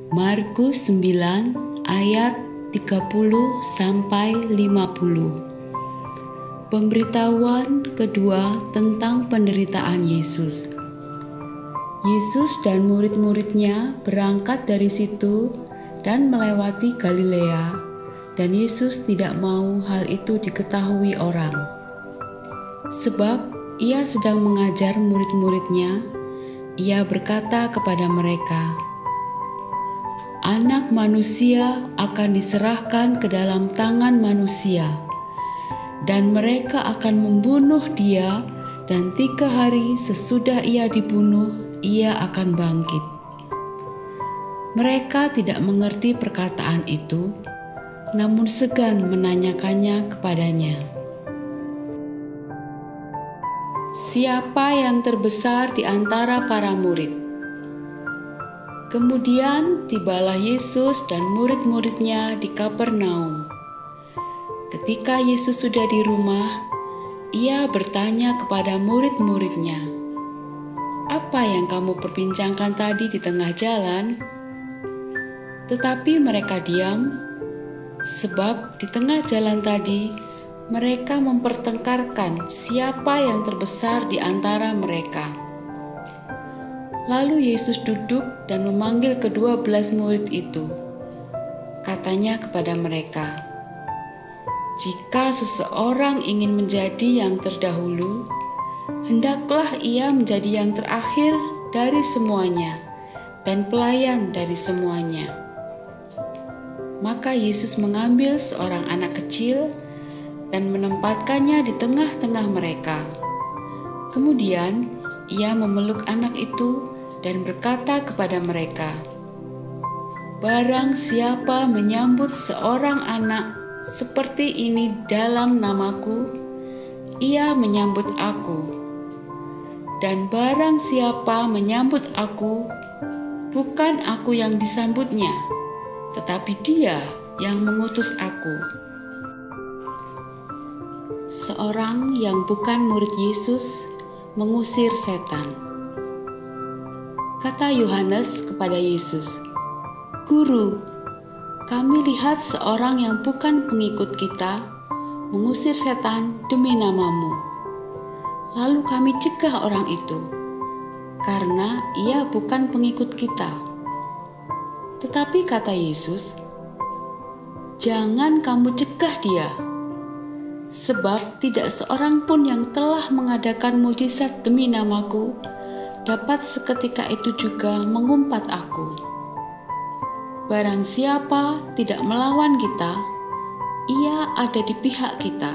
Markus 9 ayat 30 sampai 50. Pemberitahuan kedua tentang penderitaan Yesus. Yesus dan murid-muridnya berangkat dari situ dan melewati Galilea, dan Yesus tidak mau hal itu diketahui orang. Sebab ia sedang mengajar murid-muridnya, ia berkata kepada mereka, "Anak manusia akan diserahkan ke dalam tangan manusia, dan mereka akan membunuh dia, dan 3 hari sesudah ia dibunuh, ia akan bangkit." Mereka tidak mengerti perkataan itu, namun segan menanyakannya kepadanya. Siapa yang terbesar di antara para murid? Kemudian tibalah Yesus dan murid-muridnya di Kapernaum. Ketika Yesus sudah di rumah, ia bertanya kepada murid-muridnya, "Apa yang kamu perbincangkan tadi di tengah jalan?" Tetapi mereka diam, sebab di tengah jalan tadi mereka mempertengkarkan siapa yang terbesar di antara mereka. Lalu Yesus duduk dan memanggil ke-12 murid itu. Katanya kepada mereka, "Jika seseorang ingin menjadi yang terdahulu, hendaklah ia menjadi yang terakhir dari semuanya dan pelayan dari semuanya." Maka Yesus mengambil seorang anak kecil dan menempatkannya di tengah-tengah mereka. Kemudian ia memeluk anak itu dan berkata kepada mereka, "Barang siapa menyambut seorang anak seperti ini dalam namaku, ia menyambut aku. Dan barang siapa menyambut aku, bukan aku yang disambutnya, tetapi Dia yang mengutus aku." Seorang yang bukan murid Yesus mengusir setan. Kata Yohanes kepada Yesus, "Guru, kami lihat seorang yang bukan pengikut kita mengusir setan demi namamu. Lalu kami cegah orang itu, karena ia bukan pengikut kita." Tetapi kata Yesus, "Jangan kamu cegah dia, sebab tidak seorang pun yang telah mengadakan mujizat demi namaku dapat seketika itu juga mengumpat aku. Barang siapa tidak melawan kita, ia ada di pihak kita.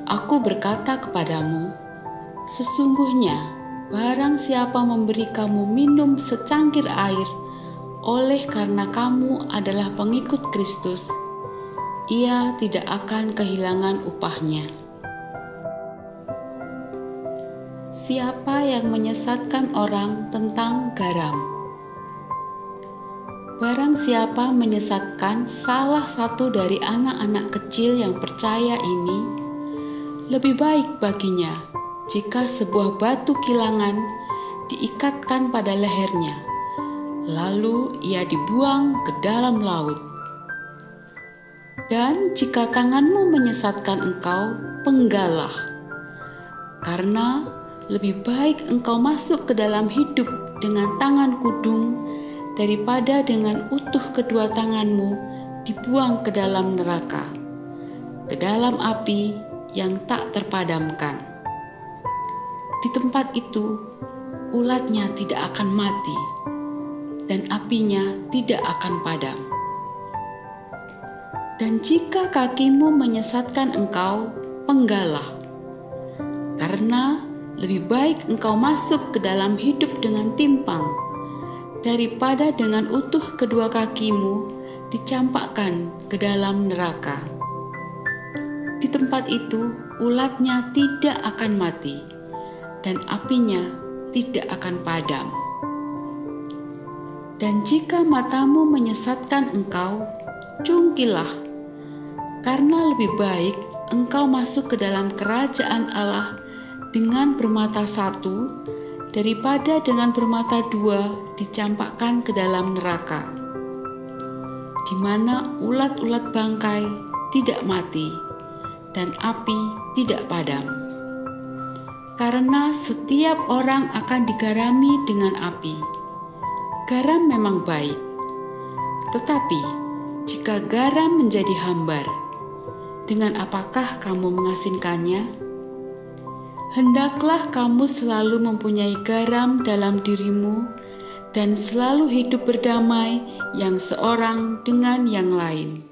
Aku berkata kepadamu, sesungguhnya barang siapa memberi kamu minum secangkir air oleh karena kamu adalah pengikut Kristus, ia tidak akan kehilangan upahnya. Siapa yang menyesatkan orang tentang garam? Barang siapa menyesatkan salah satu dari anak-anak kecil yang percaya ini, lebih baik baginya jika sebuah batu kilangan diikatkan pada lehernya, lalu ia dibuang ke dalam laut. Dan jika tanganmu menyesatkan engkau, penggalah, karena lebih baik engkau masuk ke dalam hidup dengan tangan kudung daripada dengan utuh kedua tanganmu dibuang ke dalam neraka, ke dalam api yang tak terpadamkan. Di tempat itu ulatnya tidak akan mati dan apinya tidak akan padam. Dan jika kakimu menyesatkan engkau, penggalah, karena lebih baik engkau masuk ke dalam hidup dengan timpang daripada dengan utuh kedua kakimu dicampakkan ke dalam neraka. Di tempat itu ulatnya tidak akan mati dan apinya tidak akan padam. Dan jika matamu menyesatkan engkau, cungkilah, karena lebih baik engkau masuk ke dalam kerajaan Allah dengan bermata satu daripada dengan bermata dua dicampakkan ke dalam neraka, di mana ulat-ulat bangkai tidak mati dan api tidak padam. Karena setiap orang akan digarami dengan api. Garam memang baik, tetapi jika garam menjadi hambar, dengan apakah kamu mengasinkannya? Hendaklah kamu selalu mempunyai garam dalam dirimu dan selalu hidup berdamai yang seorang dengan yang lain.